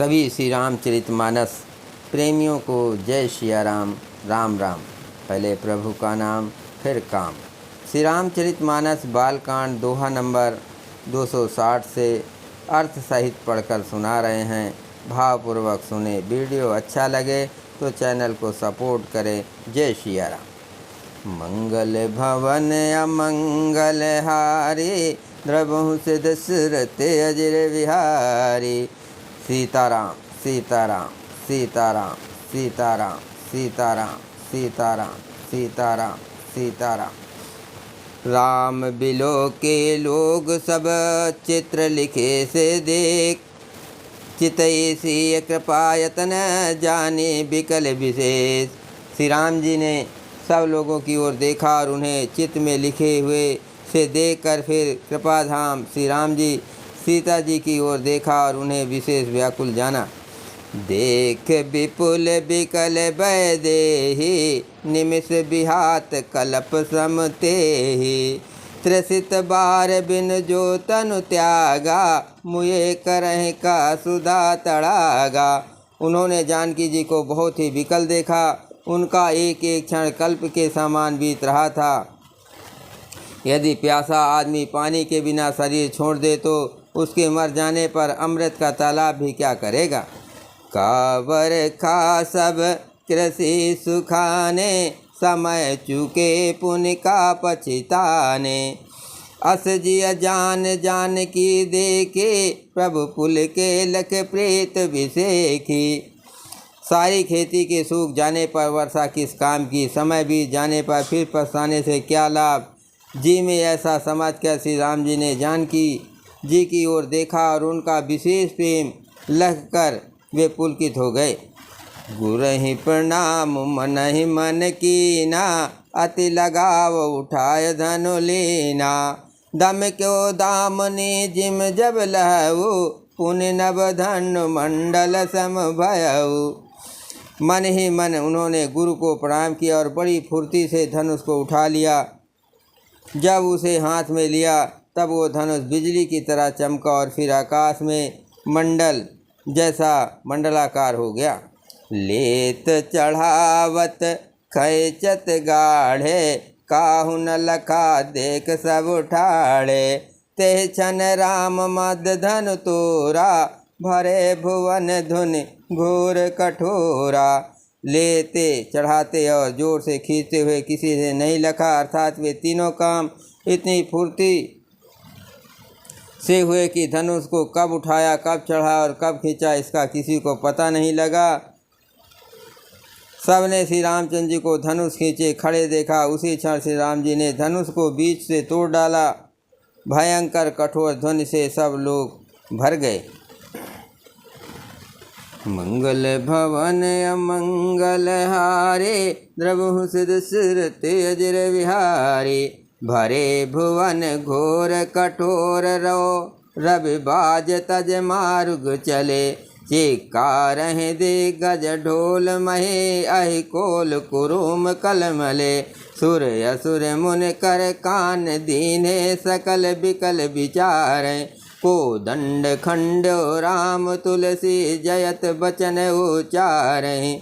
सभी श्री रामचरितमानस प्रेमियों को जय सिया राम। राम राम। पहले प्रभु का नाम फिर काम। श्री रामचरितमानस बालकांड दोहा नंबर 260 से अर्थ सहित पढ़कर सुना रहे हैं। भावपूर्वक सुने। वीडियो अच्छा लगे तो चैनल को सपोर्ट करें। जय सिया राम। मंगल भवन अमंगल हारी, द्रवहु से दशरथ अजर विहारी। सीताराम सीताराम सीताराम सीताराम सीताराम सीताराम सीताराम सीताराम। राम बिलो के लोग सब चित्र लिखे से देख, चितई सी कृपायतन जाने बिकल विशेष। श्री राम जी ने सब लोगों की ओर देखा और उन्हें चित्त में लिखे हुए से देखकर फिर कृपाधाम श्री राम जी सीता जी की ओर देखा और उन्हें विशेष व्याकुल जाना। देख विपुल बिकल वैदेही, निमिष बिहात कल्प समतेहि। त्रसित बार बिन जो तनु त्यागा, मुए करह का सुधा तड़ागा। उन्होंने जानकी जी को बहुत ही विकल देखा। उनका एक एक क्षण कल्प के समान बीत रहा था। यदि प्यासा आदमी पानी के बिना शरीर छोड़ दे तो उसके मर जाने पर अमृत का तालाब भी क्या करेगा। कावर खा सब कृषि सुखाने, समय चूके पुण्य का पछिताने। अस जिय जान जान की देखे, प्रभु पुल के लख प्रेत विसेखी। सारी खेती के सूख जाने पर वर्षा किस काम की, समय बीत जाने पर फिर पछताने से क्या लाभ। जी में ऐसा समझकर श्री राम जी ने जानकी जी की ओर देखा और उनका विशेष प्रेम लग कर वे पुलकित हो गए। गुरहि प्रणाम मन ही मन कीना, अति लगाव उठाय धनु लीना। दम क्यों दामनी जिम जब लहऊ, पुण्य नव धन मंडल सम भयऊ। मन ही मन उन्होंने गुरु को प्रणाम किया और बड़ी फुर्ती से धनुष को उठा लिया। जब उसे हाथ में लिया तब वो धनुष बिजली की तरह चमका और फिर आकाश में मंडल जैसा मंडलाकार हो गया। लेत चढ़ावत खैचत गाढ़े, काहू न लखा देख सब उठाड़े। ते छन राम मद धनु तोरा, भरे भुवन धुन घोर कठोरा। लेते चढ़ाते और जोर से खींचते हुए किसी से नहीं लखा, अर्थात वे तीनों काम इतनी फुर्ती से हुए कि धनुष को कब उठाया, कब चढ़ा और कब खींचा इसका किसी को पता नहीं लगा। सबने श्री रामचंद्र जी को धनुष खींचे खड़े देखा। उसी क्षण श्री राम जी ने धनुष को बीच से तोड़ डाला। भयंकर कठोर ध्वनि से सब लोग भर गए। मंगल भवन अमंगल हारे, द्रवहु से दशरथ अजर विहारी। भरे भुवन घोर कठोर रो, रवि बाज तज मार्ग चले। चिकारहि दिग्गज ढोल महे, अहि कोल कुरुम कलमले। सुर असुर मुन कर कान दीने, सकल बिकल विचार। को दंड खंडो राम तुलसी, जयत बचन उचारहि।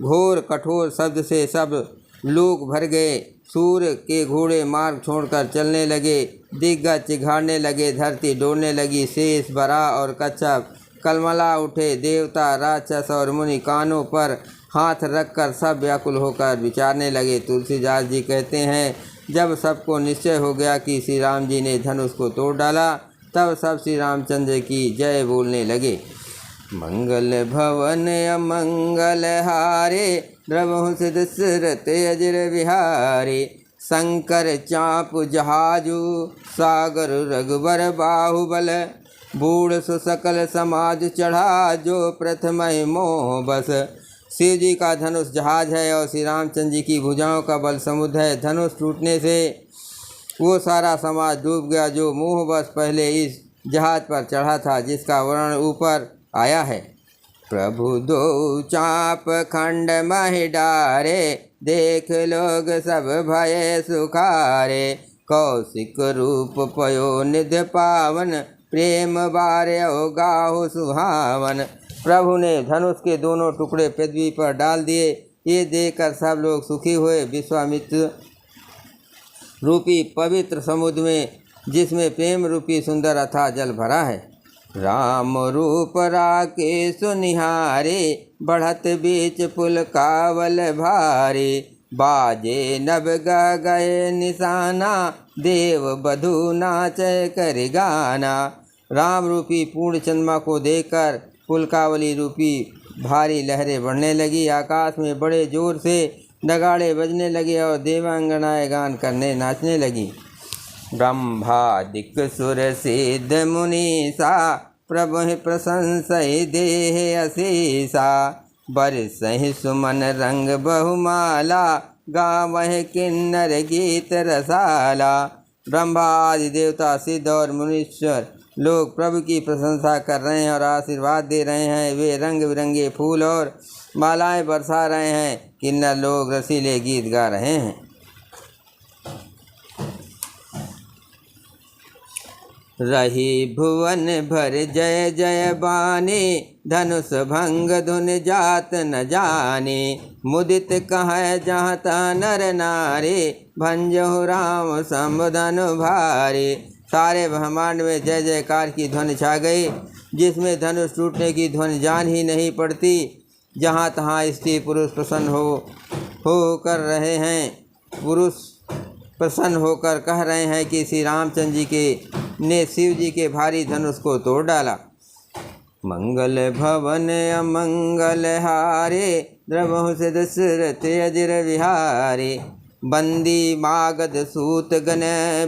घोर कठोर शब्द से सब लोग भर गए। सूर्य के घोड़े मार्ग छोड़कर चलने लगे। दिग्गज चिघाड़ने लगे। धरती डोलने लगी। शेष बरा और कच्छप कलमला उठे। देवता राक्षस और मुनि कानों पर हाथ रखकर सब व्याकुल होकर विचारने लगे। तुलसीदास जी कहते हैं, जब सबको निश्चय हो गया कि श्री राम जी ने धनुष को तोड़ डाला, तब सब श्री रामचंद्र की जय बोलने लगे। मंगल भवन अमंगल हारे, द्रवहु से दशरथ अजर विहारी। शंकर चाप जहाजु, सागर रघुबर बाहुबल। बूढ़ सु सकल समाज चढ़ा, जो प्रथम मोह बस। शिव जी का धनुष जहाज है और श्री रामचंद्र जी की भुजाओं का बल समुद्र है। धनुष टूटने से वो सारा समाज डूब गया जो मोहवश पहले इस जहाज पर चढ़ा था, जिसका वर्णन ऊपर आया है। प्रभु दो चाप खंड महि डारे, देख लोग सब भय सुखारे। कौशिक रूप पयो निध पावन, प्रेम बार्यो गाहो सुहावन। प्रभु ने धनुष के दोनों टुकड़े पृथ्वी पर डाल दिए। ये देखकर सब लोग सुखी हुए। विश्वामित्र रूपी पवित्र समुद्र में, जिसमें प्रेम रूपी सुंदर अथाह जल भरा है, राम रूप राकेश निहारे, बढ़त बीच पुल कावल भारे, बाजे नभ गए निशाना, देव बधू नाच कर गाना। राम रूपी पूर्ण चंद्रमा को देखकर पुलकावली रूपी भारी लहरें बढ़ने लगी। आकाश में बड़े जोर से नगाड़े बजने लगे और देवांगनाएं गान करने नाचने लगी। ब्रह्मादिक सुर सिद्ध मुनीसा, प्रभु प्रशंसय देह अशेषा, बरसहि सुमन रंग बहुमाला, गावह किन्नर गीत रसाला। ब्रह्मा आदि देवता, सिद्ध और मुनीश्वर लोग प्रभु की प्रशंसा कर रहे हैं और आशीर्वाद दे रहे हैं। वे रंग बिरंगे फूल और मालाएं बरसा रहे हैं। किन्नर लोग रसीले गीत गा रहे हैं। रही भुवन भर जय जय बाने, धनुष भंग धुन जात न जाने, मुदित कह जाता नर नारे, भंजहु राम संबधन भारे। सारे ब्रह्मांड में जय जयकार की ध्वनि छा गई, जिसमें धनुष टूटने की ध्वनि जान ही नहीं पड़ती। जहाँ तहाँ स्त्री पुरुष प्रसन्न हो कर रहे हैं। पुरुष प्रसन्न होकर कह रहे हैं कि श्री रामचंद्र जी ने शिव जी के भारी धनुष को तोड़ डाला। मंगल भवन अमंगल हारे, द्रवहु से दशरथ अजर विहारे, बंदी मागध सूत गण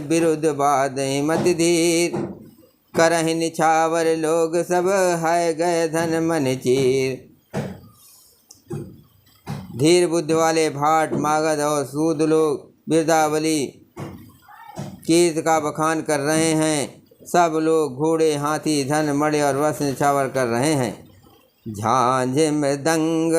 विरुद्ध बाधे मति धीर, करहि निछावर लोग सब है गए धन मन चीर। धीर बुद्धि वाले भाट मागध और सूद लोग बिरदावली कीर्त का बखान कर रहे हैं। सब लोग घोड़े हाथी धन मड़े और वस्त्र निछावर कर रहे हैं। झांझ मृदंग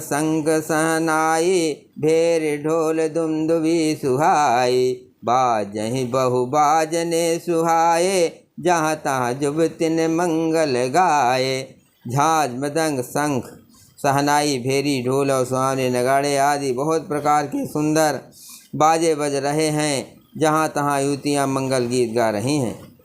संग सहनाई, भेर ढोल दुमदुभी सुहाई, बाजहि बहु बाजने सुहाए, जहाँ तहाँ जुबतिन मंगल गाए। झांझ मृदंग शंख सहनाई भेरी ढोल और सुहावने नगाड़े आदि बहुत प्रकार के सुंदर बाजे बज रहे हैं। जहाँ तहाँ युवतियाँ मंगल गीत गा रही हैं।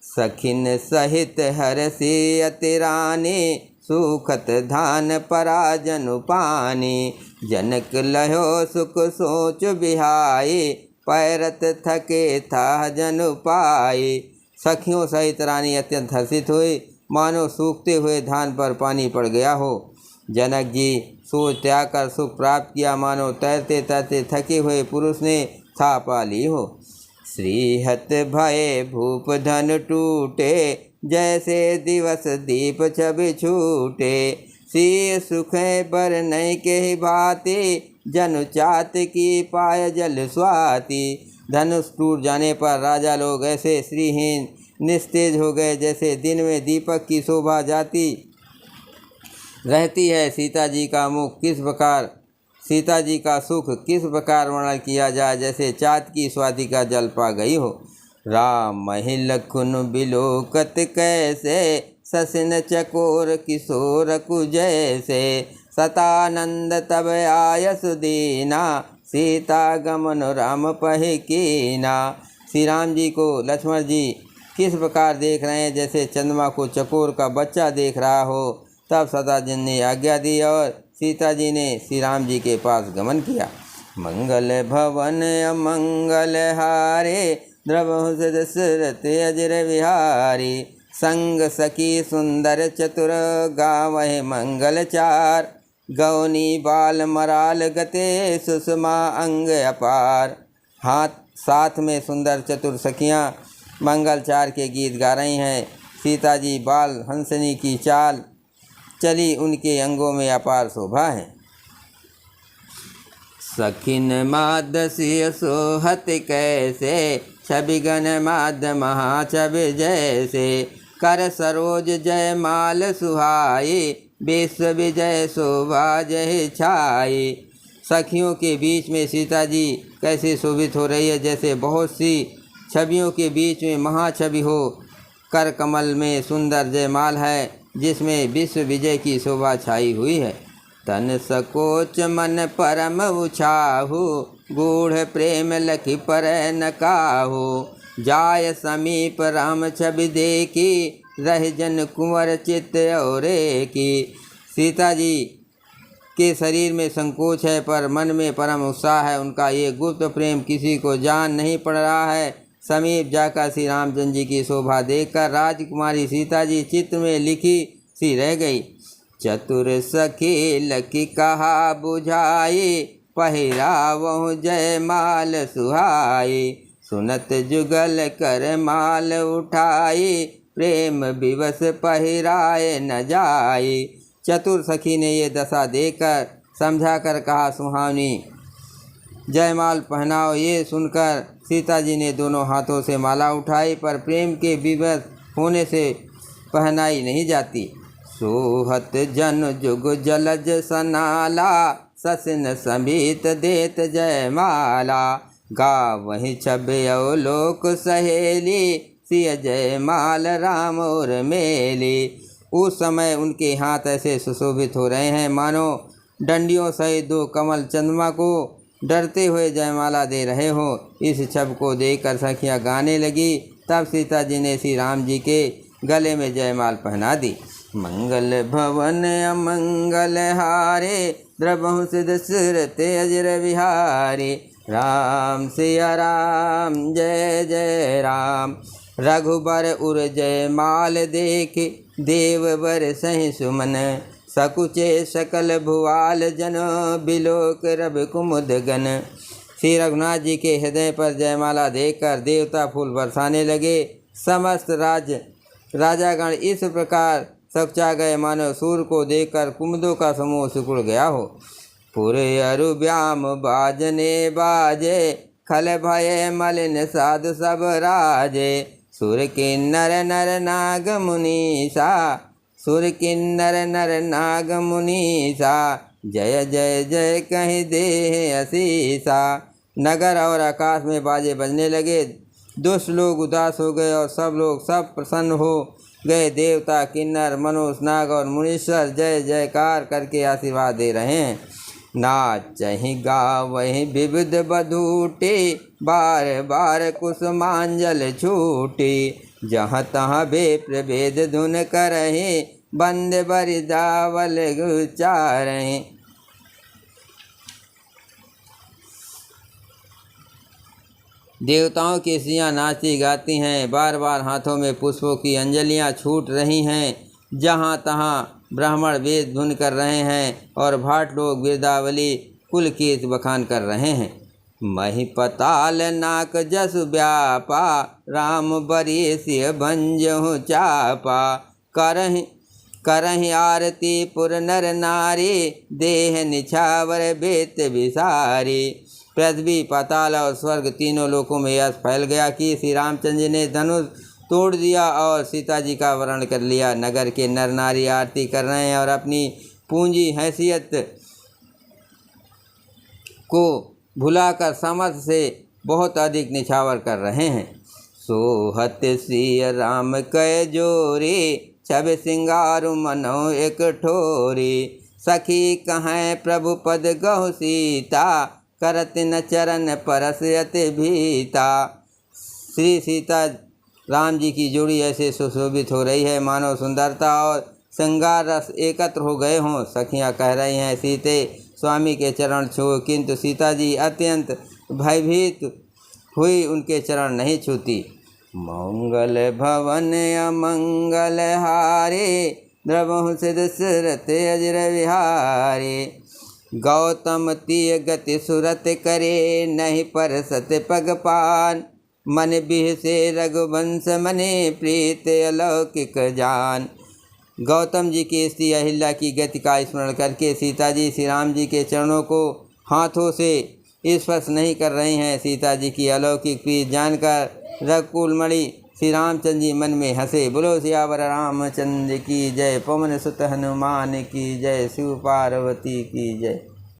सखिन सहित हरसी अतिरानी, सुखत धान पराजनु पानी, जनक लहो सुख सोच बिहाई, पैरत थके था जनु पाई। सखियों सहित रानी अत्यंत हर्षित हुई, मानो सूखते हुए धान पर पानी पड़ गया हो। जनक जी सोच त्याग कर सुख प्राप्त किया, मानो तैरते तैरते थके हुए पुरुष ने था पा ली हो। श्रीहत भय भूप धन टूटे, जैसे दिवस दीप छवि छूटे, सी सुख बर नई के भांति, जनु चात की पाय जल स्वाति। धनुष टूट जाने पर राजा लोग ऐसे श्रीहीन निस्तेज हो गए, जैसे दिन में दीपक की शोभा जाती रहती है। सीता जी का सुख किस प्रकार वर्णन किया जाए, जैसे चाँद की स्वाति का जल पा गई हो। राम महि लखुन बिलोकत कैसे, ससिन चकोर किशोर कुजैसे, सतानंद तब आयस दीना, सीता गमन राम पहि कीना। श्री राम जी को लक्ष्मण जी किस प्रकार देख रहे हैं, जैसे चंद्रमा को चकोर का बच्चा देख रहा हो। तब सदानंद ने आज्ञा दी और सीता जी ने श्री राम जी के पास गमन किया। मंगल भवन अमंगल हारे, द्रवहु से दशरथ अजर विहारी, संग सखी सुंदर चतुर, गावहि मंगल चार, गौनी बाल मराल गते, सुषमा अंग अपार। हाथ साथ में सुंदर चतुर सखियाँ मंगलचार के गीत गा रही हैं। सीता जी बाल हंसनी की चाल चली, उनके अंगों में अपार शोभा है। सखिन मादसी सोहत कैसे, छबिगन माद महाछवि जैसे, कर सरोज जय माल सुहाई, विश्व विजय शोभा जय छाई। सखियों के बीच में सीता जी कैसे शोभित हो रही है, जैसे बहुत सी छवियों के बीच में महाछवि हो। कर कमल में सुंदर जयमाल है, जिसमें विश्व विजय की शोभा छाई हुई है। तन सकोच मन परम उछाहु, गूढ़ प्रेम लखि पर न काहू। जाय समीप राम छवि देखी, रह जन कुंवर चित्त और की। सीता जी के शरीर में संकोच है पर मन में परम उत्साह है। उनका ये गुप्त प्रेम किसी को जान नहीं पड़ रहा है। समीप जाकर श्री रामचंद्र जी की शोभा देखकर राजकुमारी सीता जी चित्त में लिखी सी रह गई। चतुर सखी लखी कहा बुझाई, पहिरावहु जयमाल सुहाई। सुनत जुगल कर माल उठाई, प्रेम विवश पहिराए न जाई। चतुर सखी ने ये दशा देखकर समझा कर कहा, सुहावनी जयमाल पहनाओ। ये सुनकर सीता जी ने दोनों हाथों से माला उठाई, पर प्रेम के विवश होने से पहनाई नहीं जाती। सोहत जन जुग जलज सनाला, ससिन समीत देत जयमाला। गावहि छबयो लोक सहेली, सिय जयमाल राम और मेली। उस समय उनके हाथ ऐसे सुशोभित हो रहे हैं मानो डंडियों सहित दो कमल चंद्रमा को डरते हुए जयमाला दे रहे हो। इस छब को देखकर सखियाँ गाने लगी। तब सीता जी ने श्री राम जी के गले में जयमाल पहना दी। मंगल भवन अमंगल हारे, द्रवहु सिद्ध सुरत अजर विहारे। राम सिया राम जय जय राम। रघुबर उर जयमाल देख, देववर सहि सुमन। सकुचे सकल भुआल जन, बिलोक रब कुमुद गन। श्री रघुनाथ जी के हृदय पर जयमाला देखकर देवता फूल बरसाने लगे। समस्त राजागण इस प्रकार सकचा गए मानो सूर्य को देखकर कुमुदों का समूह सिकुड़ गया हो। पुरे अरु व्याम बाजने बाजे, खल भय मलिन साधु सब राजे। सुर किन्नर नर नाग मुनीसा, सुर किन्नर नर नाग मुनीसा। जय जय जय कहीं दे असीसा। नगर और आकाश में बाजे बजने लगे। दुष्ट लोग उदास हो गए और सब प्रसन्न हो गए। देवता किन्नर मनुष्य नाग और मुनीश्वर जय जयकार करके आशीर्वाद दे रहे हैं। नाचहि गावहि विविध बधूटे, बार बार कुसुमांजल छूटे। जहाँ तहाँ बे प्रभेद धुन करहि, बंद बरिदावल उच्चारहि। देवताओं की स्त्रियाँ नाचती गाती हैं, बार बार हाथों में पुष्पों की अंजलियाँ छूट रही हैं। जहाँ तहाँ ब्राह्मण वेद धुन कर रहे हैं और भाट लोग वीरदावली कुल की बखान कर रहे हैं। मही पताल नाक जस व्यापा, राम बरी सिय भंजहु चापा। करहि आरती पुर नर नारी, देह निछावर बेत विसारी। पृथ्वी पाताल और स्वर्ग तीनों लोकों में यश फैल गया कि श्री रामचंद्र जी ने धनुष तोड़ दिया और सीता जी का वरण कर लिया। नगर के नर नारी आरती कर रहे हैं और अपनी पूंजी हैसियत को भुलाकर सामर्थ्य से बहुत अधिक निछावर कर रहे हैं। सोहत सिय राम कै जोरी, छब सिंगारु मनो एक ठोरी। सखी कहें प्रभु पद गहु सीता, करत न चरण परस अति भीता। श्री सीता राम जी की जोड़ी ऐसे सुशोभित हो रही है मानो सुंदरता और श्रृंगार रस एकत्र हो गए हों। सखियाँ कह रही हैं, सीते स्वामी के चरण छू, किंतु सीता जी अत्यंत भयभीत हुई उनके चरण नहीं छूती। मंगल भवन अमंगल हारे, द्रवहु सिद्ध सुरत अजर विहारे। गौतम तीय गति सुरत करे, नहीं परसत पग पान। मन बिह से रघुवंश मने, प्रीत अलौकिक जान। गौतम जी की स्त्री अहिल्या की गति का स्मरण करके सीता जी श्री राम जी के चरणों को हाथों से स्पर्श नहीं कर रही हैं। सीता जी की अलौकिक प्रीत जानकर रघुकुलमणि श्री रामचंद्र जी मन में हंसे। बोलो सियावर रामचंद्र की जय, पवन सुत हनुमान की जय, शिव पार्वती की जय।